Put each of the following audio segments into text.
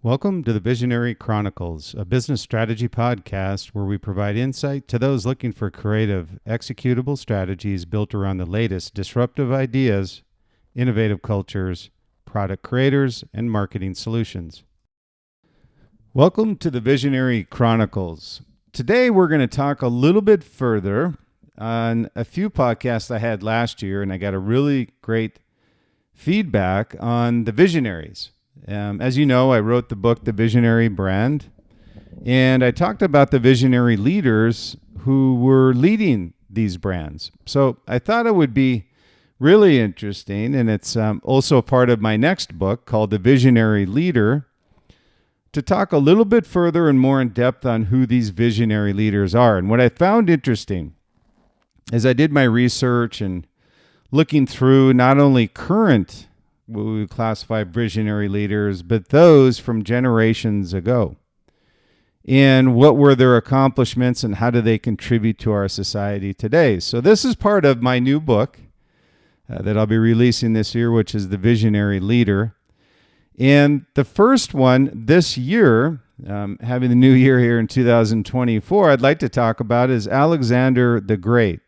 Welcome to the Visionary Chronicles, a business strategy podcast where we provide insight to those looking for creative, executable strategies built around the latest disruptive ideas, innovative cultures, product creators, and marketing solutions. Welcome to the Visionary Chronicles. Today we're going to talk a little bit further on a few podcasts I had last year, and I got a really great feedback on the Visionaries. As you know, I wrote the book, The Visionary Brand, and I talked about the visionary leaders who were leading these brands. So I thought it would be really interesting, and it's also part of my next book called The Visionary Leader, to talk a little bit further and more in depth on who these visionary leaders are. And what I found interesting as I did my research and looking through not only current what we would classify visionary leaders, but those from generations ago. And what were their accomplishments and how do they contribute to our society today? So this is part of my new book that I'll be releasing this year, which is The Visionary Leader. And the first one this year, having the new year here in 2024, I'd like to talk about is Alexander the Great.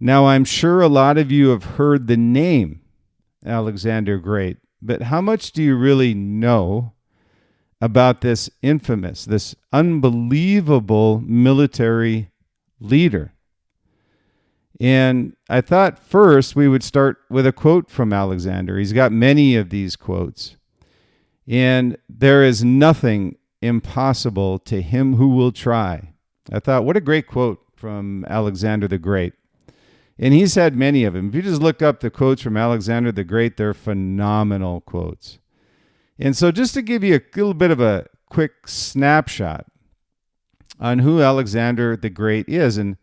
Now, I'm sure a lot of you have heard the name Alexander Great, but how much do you really know about this infamous, this unbelievable military leader? And I thought first we would start with a quote from Alexander. He's got many of these quotes. And there is nothing impossible to him who will try. I thought, what a great quote from Alexander the Great. And he's had many of them. If you just look up the quotes from Alexander the Great, they're phenomenal quotes. And so just to give you a little bit of a quick snapshot on who Alexander the Great is. And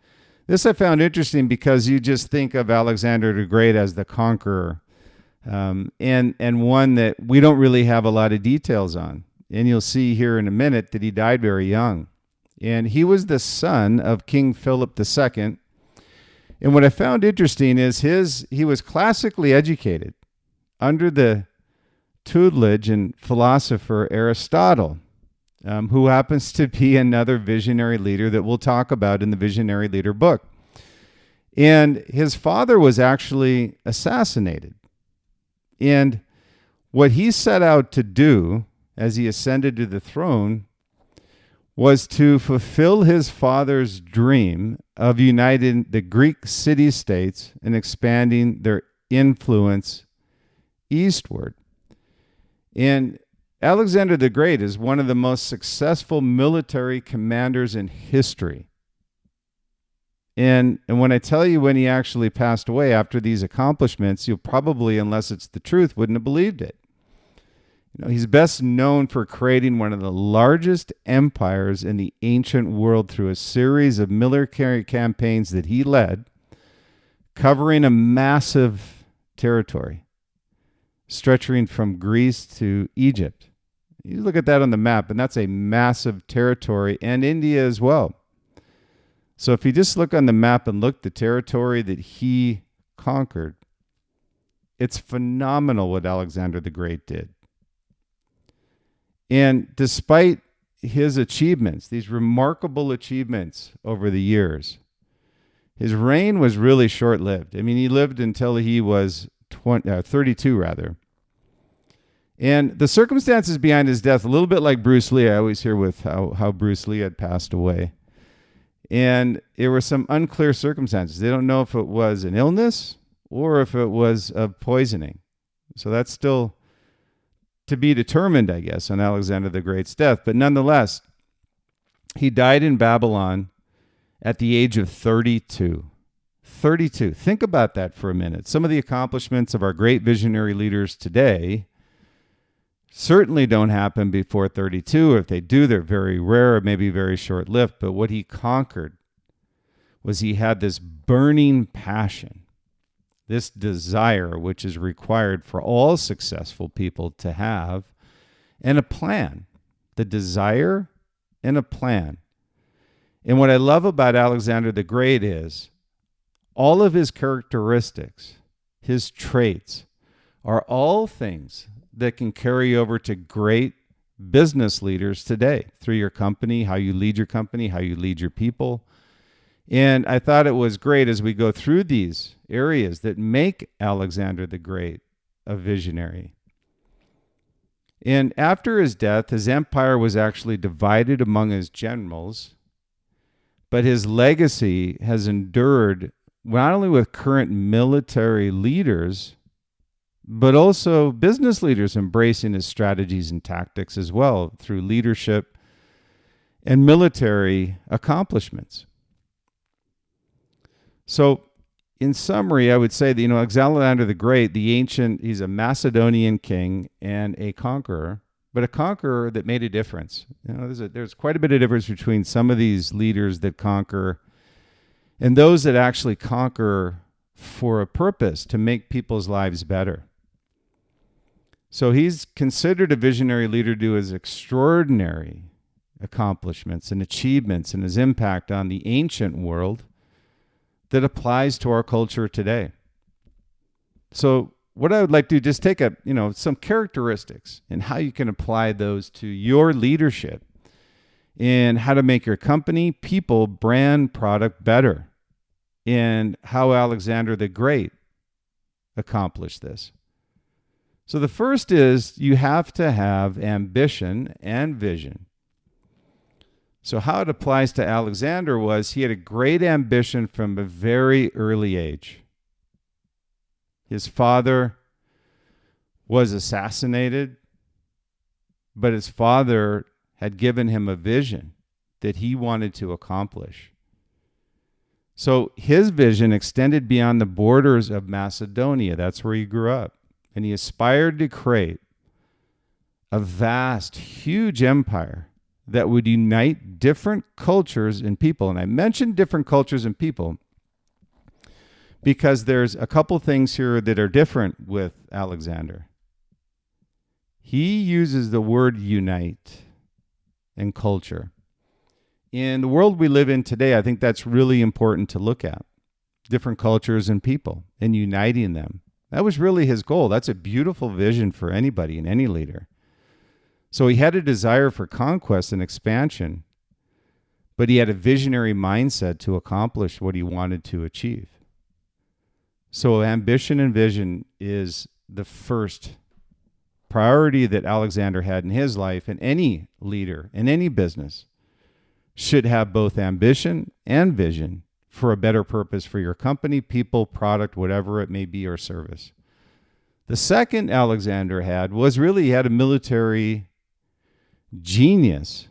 this I found interesting because you just think of Alexander the Great as the conqueror, and one that we don't really have a lot of details on. And you'll see here in a minute that he died very young. And he was the son of King Philip II. And what I found interesting is he was classically educated under the tutelage and philosopher Aristotle, who happens to be another visionary leader that we'll talk about in the Visionary Leader book. And his father was actually assassinated. And what he set out to do as he ascended to the throne was to fulfill his father's dream of uniting the Greek city-states and expanding their influence eastward. And Alexander the Great is one of the most successful military commanders in history. And when I tell you when he actually passed away after these accomplishments, you'll probably, unless it's the truth, wouldn't have believed it. You know, he's best known for creating one of the largest empires in the ancient world through a series of military campaigns that he led, covering a massive territory, stretching from Greece to Egypt. You look at that on the map, and that's a massive territory, and India as well. So if you just look on the map and look at the territory that he conquered, it's phenomenal what Alexander the Great did. And despite his achievements, these remarkable achievements over the years, his reign was really short-lived. I mean, he lived until he was 32, rather. And the circumstances behind his death, a little bit like Bruce Lee. I always hear with how Bruce Lee had passed away. And there were some unclear circumstances. They don't know if it was an illness or if it was of poisoning. So that's still to be determined, I guess, on Alexander the Great's death. But nonetheless, he died in Babylon at the age of 32. 32. Think about that for a minute. Some of the accomplishments of our great visionary leaders today certainly don't happen before 32. If they do, they're very rare, or maybe very short-lived. But what he conquered was he had this burning passion, this desire, which is required for all successful people to have, and a plan. The desire and a plan. And what I love about Alexander the Great is all of his characteristics, his traits, are all things that can carry over to great business leaders today through your company, how you lead your company, how you lead your people. And I thought it was great as we go through these areas that make Alexander the Great a visionary. And after his death, his empire was actually divided among his generals, but his legacy has endured not only with current military leaders, but also business leaders embracing his strategies and tactics as well through leadership and military accomplishments. So, in summary, I would say that, Alexander the Great, he's a Macedonian king and a conqueror, but a conqueror that made a difference. There's quite a bit of difference between some of these leaders that conquer and those that actually conquer for a purpose to make people's lives better. So he's considered a visionary leader due to his extraordinary accomplishments and achievements and his impact on the ancient world that applies to our culture today. So what I would like to do, just take some characteristics and how you can apply those to your leadership and how to make your company, people, brand, product better, and how Alexander the Great accomplished this. So the first is you have to have ambition and vision. So how it applies to Alexander was he had a great ambition from a very early age. His father was assassinated, but his father had given him a vision that he wanted to accomplish. So his vision extended beyond the borders of Macedonia. That's where he grew up. And he aspired to create a vast, huge empire that would unite different cultures and people. And I mentioned different cultures and people because there's a couple things here that are different with Alexander. He uses the word unite and culture. In the world we live in today, I think that's really important to look at. Different cultures and people and uniting them. That was really his goal. That's a beautiful vision for anybody and any leader. So he had a desire for conquest and expansion, but he had a visionary mindset to accomplish what he wanted to achieve. So ambition and vision is the first priority that Alexander had in his life, and any leader in any business should have both ambition and vision for a better purpose for your company, people, product, whatever it may be, or service. The second Alexander had was really he had a military genius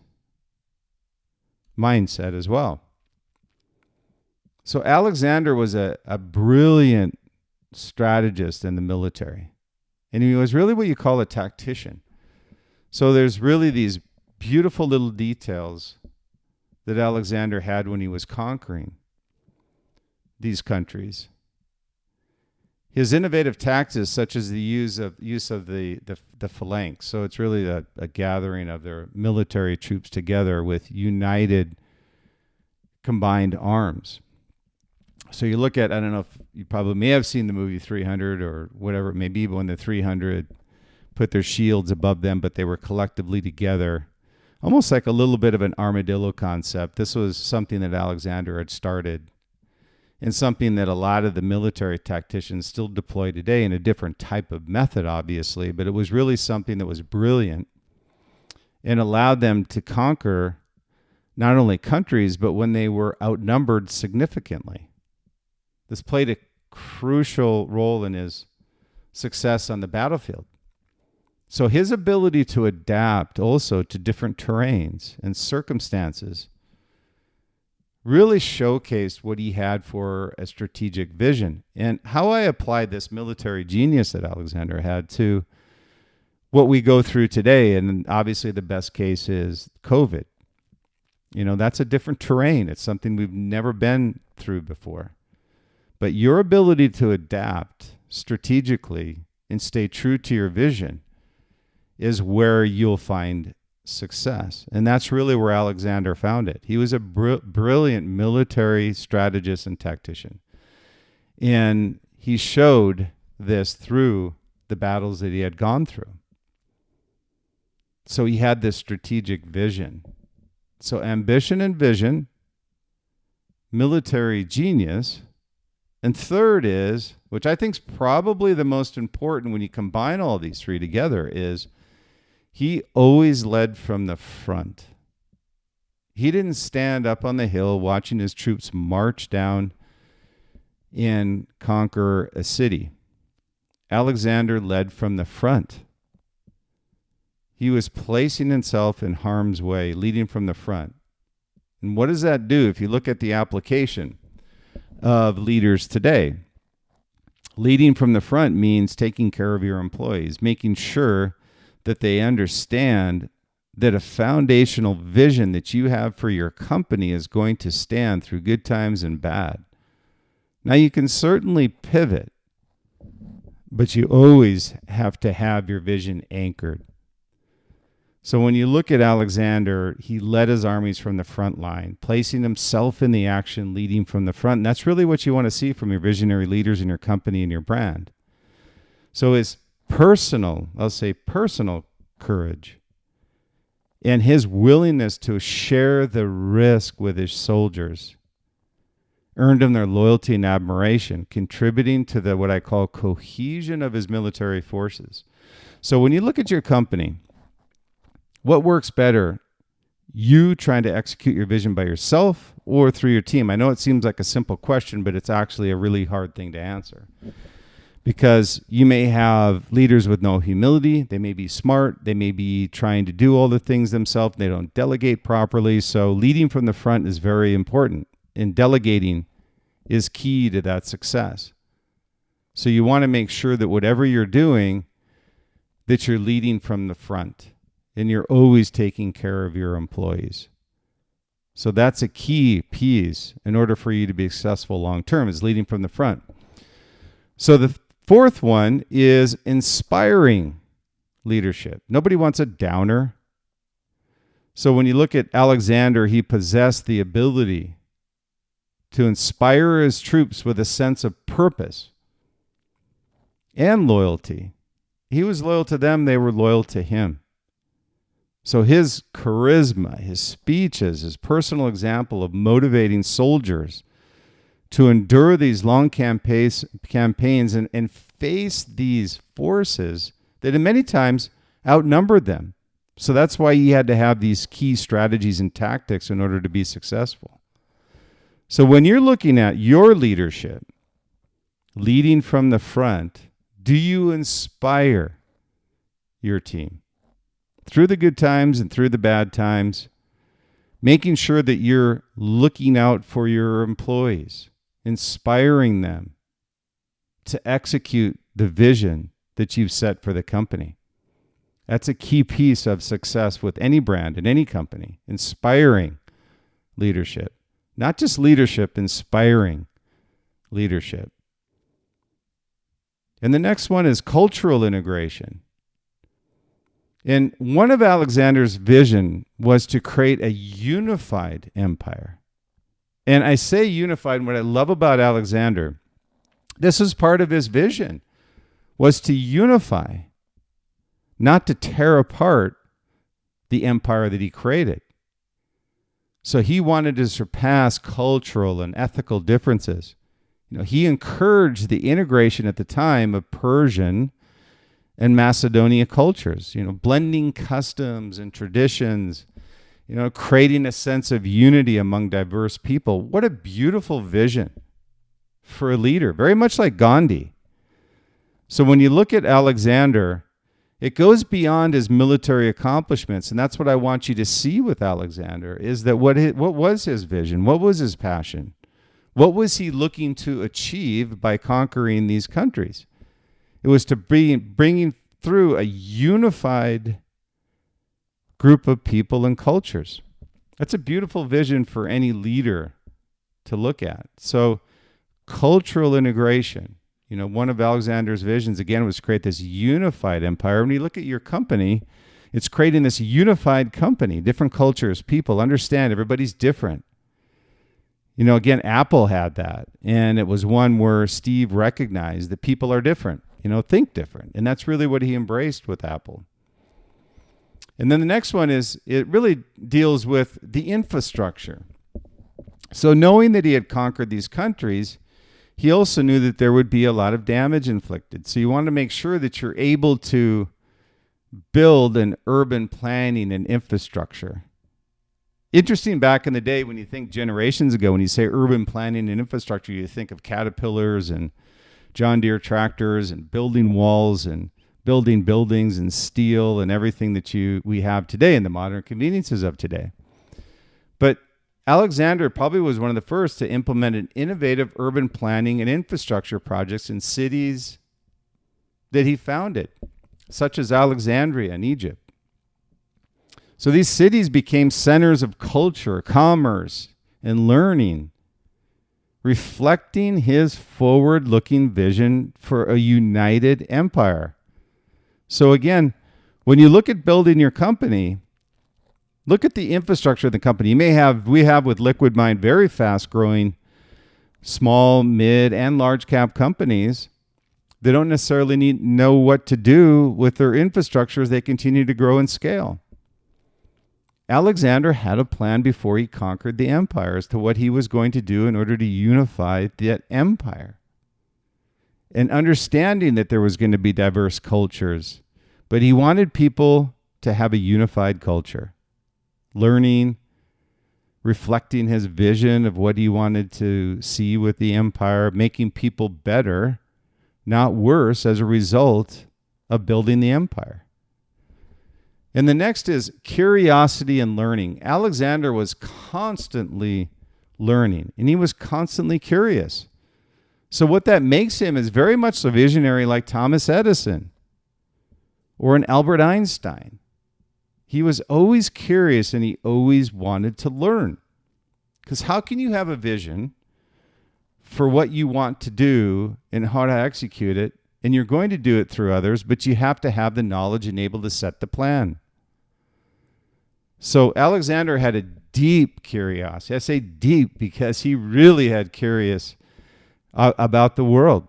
mindset as well. So Alexander was a brilliant strategist in the military. And he was really what you call a tactician. So there's really these beautiful little details that Alexander had when he was conquering these countries. His innovative tactics, such as the use of the phalanx, so it's really a gathering of their military troops together with united, combined arms. So you look at, I don't know if you probably may have seen the movie 300 or whatever it may be, but when the 300 put their shields above them, but they were collectively together, almost like a little bit of an armadillo concept. This was something that Alexander had started and something that a lot of the military tacticians still deploy today in a different type of method, obviously, but it was really something that was brilliant and allowed them to conquer not only countries, but when they were outnumbered significantly. This played a crucial role in his success on the battlefield. So his ability to adapt also to different terrains and circumstances really showcased what he had for a strategic vision. And how I applied this military genius that Alexander had to what we go through today, and obviously the best case is COVID. That's a different terrain. It's something we've never been through before. But your ability to adapt strategically and stay true to your vision is where you'll find success. And that's really where Alexander found it. He was a brilliant military strategist and tactician. And he showed this through the battles that he had gone through. So he had this strategic vision. So ambition and vision, military genius, and third is, which I think is probably the most important when you combine all these three together, is he always led from the front. He didn't stand up on the hill watching his troops march down and conquer a city. Alexander led from the front. He was placing himself in harm's way, leading from the front. And what does that do if you look at the application of leaders today? Leading from the front means taking care of your employees, making sure that they understand that a foundational vision that you have for your company is going to stand through good times and bad. Now, you can certainly pivot, but you always have to have your vision anchored. So when you look at Alexander, he led his armies from the front line, placing himself in the action, leading from the front. And that's really what you want to see from your visionary leaders in your company and your brand. So his personal courage and his willingness to share the risk with his soldiers earned him their loyalty and admiration, contributing to the what I call cohesion of his military forces. So when you look at your company, what works better, you trying to execute your vision by yourself or through your team? I know it seems like a simple question, but it's actually a really hard thing to answer. Because you may have leaders with no humility. They may be smart. They may be trying to do all the things themselves. They don't delegate properly. So leading from the front is very important. And delegating is key to that success. So you want to make sure that whatever you're doing, that you're leading from the front. And you're always taking care of your employees. So that's a key piece in order for you to be successful long term, is leading from the front. So the fourth one is inspiring leadership. Nobody wants a downer. So when you look at Alexander, he possessed the ability to inspire his troops with a sense of purpose and loyalty. He was loyal to them, they were loyal to him. So his charisma, his speeches, his personal example of motivating soldiers to endure these long campaigns and face these forces that in many times outnumbered them. So that's why he had to have these key strategies and tactics in order to be successful. So when you're looking at your leadership, leading from the front, do you inspire your team? Through the good times and through the bad times, making sure that you're looking out for your employees, inspiring them to execute the vision that you've set for the company. That's a key piece of success with any brand and any company, inspiring leadership. Not just leadership, inspiring leadership. And the next one is cultural integration. And one of Alexander's vision was to create a unified empire. And I say unified, and what I love about Alexander, this is part of his vision, was to unify, not to tear apart the empire that he created. So he wanted to surpass cultural and ethical differences. He encouraged the integration at the time of Persian and Macedonia cultures, blending customs and traditions, creating a sense of unity among diverse people. What a beautiful vision for a leader, very much like Gandhi. So when you look at Alexander, it goes beyond his military accomplishments, and that's what I want you to see with Alexander, is that what was his vision? What was his passion? What was he looking to achieve by conquering these countries? It was to be bringing through a unified group of people and cultures. That's a beautiful vision for any leader to look at. So cultural integration, one of Alexander's visions, again, was to create this unified empire. When you look at your company, it's creating this unified company, different cultures, people, understand everybody's different. Again, Apple had that. And it was one where Steve recognized that people are different. Think different. And that's really what he embraced with Apple. And then the next one is, it really deals with the infrastructure. So knowing that he had conquered these countries, he also knew that there would be a lot of damage inflicted. So you want to make sure that you're able to build an urban planning and infrastructure. Interesting, back in the day, when you think generations ago, when you say urban planning and infrastructure, you think of caterpillars and John Deere tractors and building walls and building buildings and steel and everything that we have today and the modern conveniences of today. But Alexander probably was one of the first to implement an innovative urban planning and infrastructure projects in cities that he founded, such as Alexandria in Egypt. So these cities became centers of culture, commerce, and learning, reflecting his forward-looking vision for a united empire. So again, when you look at building your company, look at the infrastructure of the company. We have with Liquid Mind very fast-growing small, mid, and large cap companies. They don't necessarily know what to do with their infrastructure as they continue to grow and scale. Alexander had a plan before he conquered the empire as to what he was going to do in order to unify that empire. And understanding that there was going to be diverse cultures, but he wanted people to have a unified culture, learning, reflecting his vision of what he wanted to see with the empire, making people better, not worse, as a result of building the empire. And the next is curiosity and learning. Alexander was constantly learning, and he was constantly curious. So what that makes him is very much a visionary like Thomas Edison or an Albert Einstein. He was always curious and he always wanted to learn. Because how can you have a vision for what you want to do and how to execute it, and you're going to do it through others, but you have to have the knowledge and able to set the plan? So Alexander had a deep curiosity. I say deep because he really had curious about the world.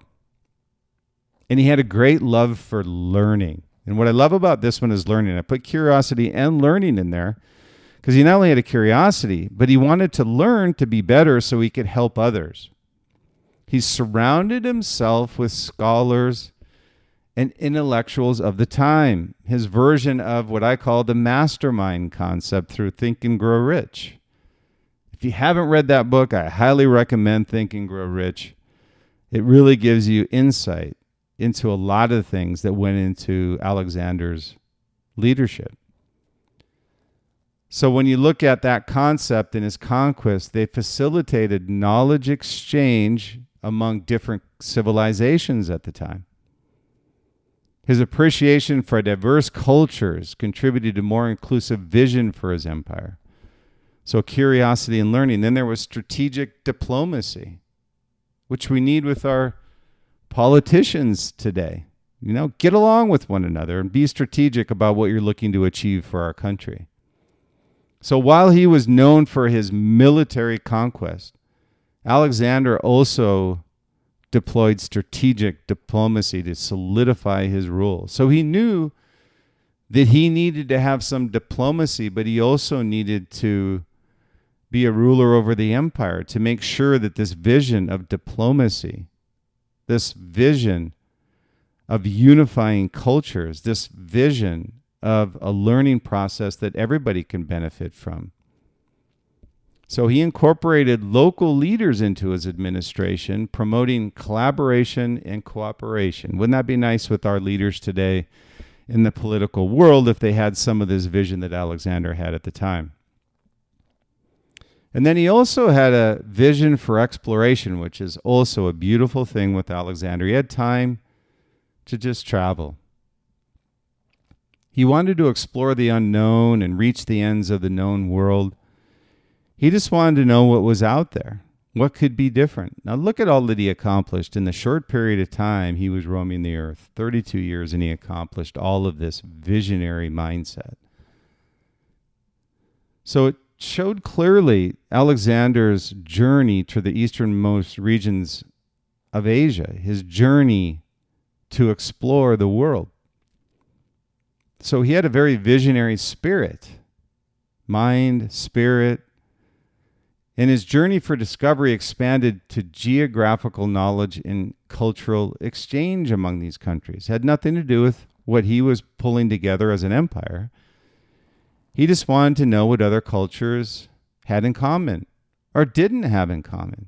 And he had a great love for learning. And what I love about this one is learning. I put curiosity and learning in there because he not only had a curiosity, but he wanted to learn to be better so he could help others. He surrounded himself with scholars and intellectuals of the time. His version of what I call the mastermind concept through Think and Grow Rich. If you haven't read that book, I highly recommend Think and Grow Rich. It really gives you insight into a lot of things that went into Alexander's leadership. So when you look at that concept in his conquest, they facilitated knowledge exchange among different civilizations at the time. His appreciation for diverse cultures contributed to more inclusive vision for his empire. So curiosity and learning. Then there was strategic diplomacy, which we need with our politicians today. Get along with one another and be strategic about what you're looking to achieve for our country. So while he was known for his military conquest, Alexander also deployed strategic diplomacy to solidify his rule. So he knew that he needed to have some diplomacy, but he also needed to be a ruler over the empire to make sure that this vision of diplomacy, this vision of unifying cultures, this vision of a learning process that everybody can benefit from. So he incorporated local leaders into his administration, promoting collaboration and cooperation. Wouldn't that be nice with our leaders today in the political world if they had some of this vision that Alexander had at the time? And then he also had a vision for exploration, which is also a beautiful thing with Alexander. He had time to just travel. He wanted to explore the unknown and reach the ends of the known world. He just wanted to know what was out there, what could be different. Now look at all that he accomplished in the short period of time he was roaming the earth, 32 years, and he accomplished all of this visionary mindset. So it showed clearly Alexander's journey to the easternmost regions of Asia, his journey to explore the world. So he had a very visionary spirit, mind, spirit, and his journey for discovery expanded to geographical knowledge and cultural exchange among these countries. It had nothing to do with what he was pulling together as an empire. He just wanted to know what other cultures had in common or didn't have in common.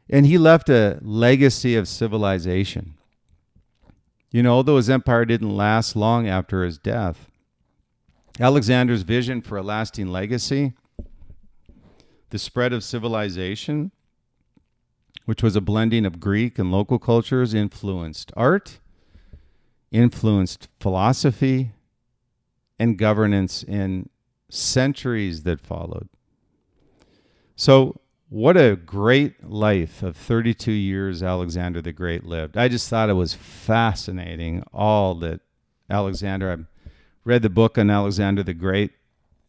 And he left a legacy of civilization. Although his empire didn't last long after his death, Alexander's vision for a lasting legacy, the spread of civilization, which was a blending of Greek and local cultures, influenced art, influenced philosophy, and governance in centuries that followed. So, what a great life of 32 years Alexander the Great lived. I just thought it was fascinating, all that Alexander... I read the book on Alexander the Great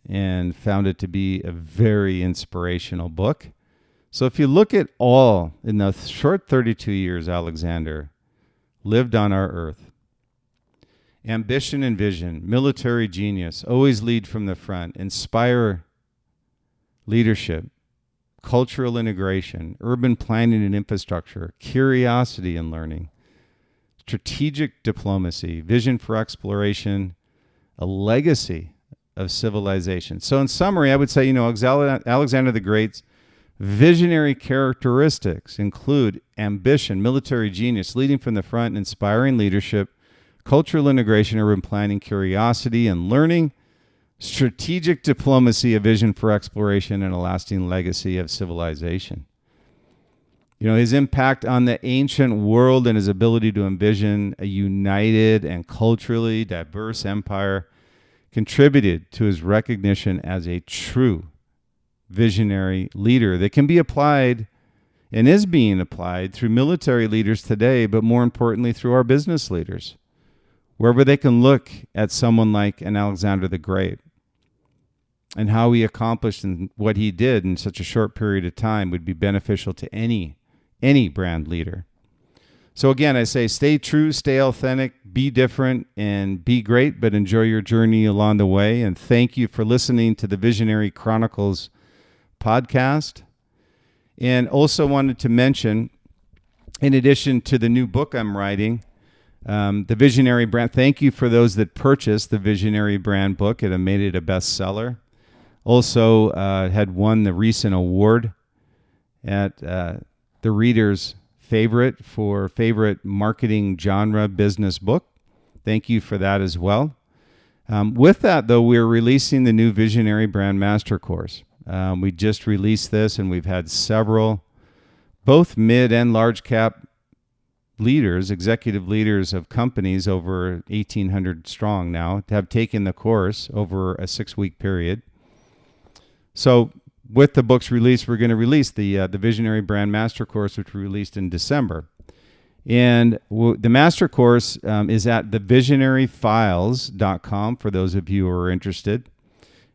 and found it to be a very inspirational book. So if you look at all in the short 32 years Alexander lived on our earth, ambition and vision, military genius, always lead from the front, inspire leadership, cultural integration, urban planning and infrastructure, curiosity and learning, strategic diplomacy, vision for exploration, a legacy of civilization. So in summary, I would say, Alexander the Great's visionary characteristics include ambition, military genius, leading from the front, inspiring leadership, cultural integration, urban planning, curiosity and learning, strategic diplomacy, a vision for exploration, and a lasting legacy of civilization. His impact on the ancient world and his ability to envision a united and culturally diverse empire contributed to his recognition as a true visionary leader that can be applied and is being applied through military leaders today, but more importantly, through our business leaders, wherever they can look at someone like an Alexander the Great and how he accomplished and what he did in such a short period of time would be beneficial to any brand leader. So again, I say stay true, stay authentic, be different, and be great, but enjoy your journey along the way. And thank you for listening to the Visionary Chronicles podcast. And also wanted to mention, in addition to the new book I'm writing, the Visionary brand, thank you for those that purchased the Visionary brand book. It made it a bestseller. Also had won the recent award at the reader's favorite for favorite marketing genre business book. Thank you for that as well. With that, though, we're releasing the new Visionary Brand Master Course. We just released this, and we've had several, both mid and large cap leaders, executive leaders of companies over 1,800 strong now, have taken the course over a 6-week period. So with the book's release, we're going to release the Visionary Brand Master Course, which we released in December. And the Master Course is at thevisionaryfiles.com for those of you who are interested.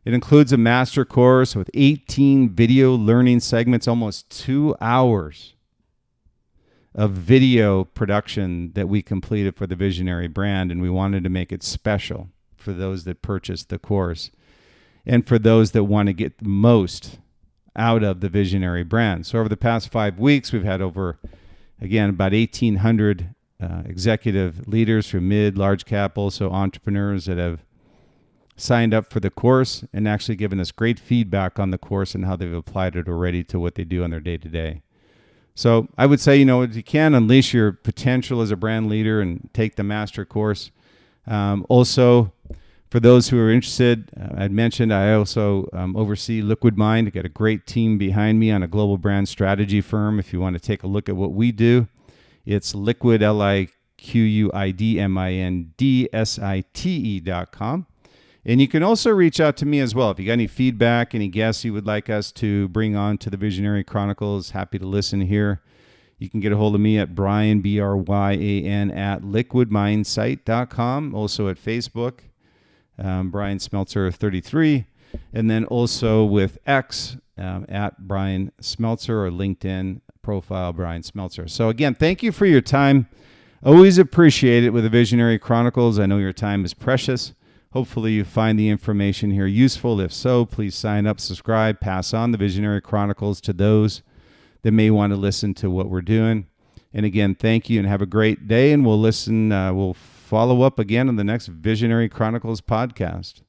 It includes a master course with 18 video learning segments, almost 2 hours of video production that we completed for the Visionary brand, and we wanted to make it special for those that purchased the course and for those that want to get the most out of the Visionary brand. So over the past 5 weeks, we've had over, again, about 1,800 executive leaders from mid, large cap, also entrepreneurs that have signed up for the course and actually given us great feedback on the course and how they've applied it already to what they do on their day-to-day. So I would say, if you can, unleash your potential as a brand leader and take the master course. Also, for those who are interested, I'd mentioned I also oversee Liquid Mind. I've got a great team behind me on a global brand strategy firm. If you want to take a look at what we do, it's Liquid, LIQUIDMINDSITE.com. And you can also reach out to me as well. If you got any feedback, any guests you would like us to bring on to the Visionary Chronicles, happy to listen here. You can get a hold of me at Brian, B-R-Y-A-N, at liquidmindsite.com. Also at Facebook, Brian Smeltzer 33. And then also with X, at Brian Smeltzer, or LinkedIn profile Brian Smeltzer. So again, thank you for your time. Always appreciate it with the Visionary Chronicles. I know your time is precious. Hopefully you find the information here useful. If so, please sign up, subscribe, pass on the Visionary Chronicles to those that may want to listen to what we're doing. And again, thank you and have a great day. And we'll follow up again on the next Visionary Chronicles podcast.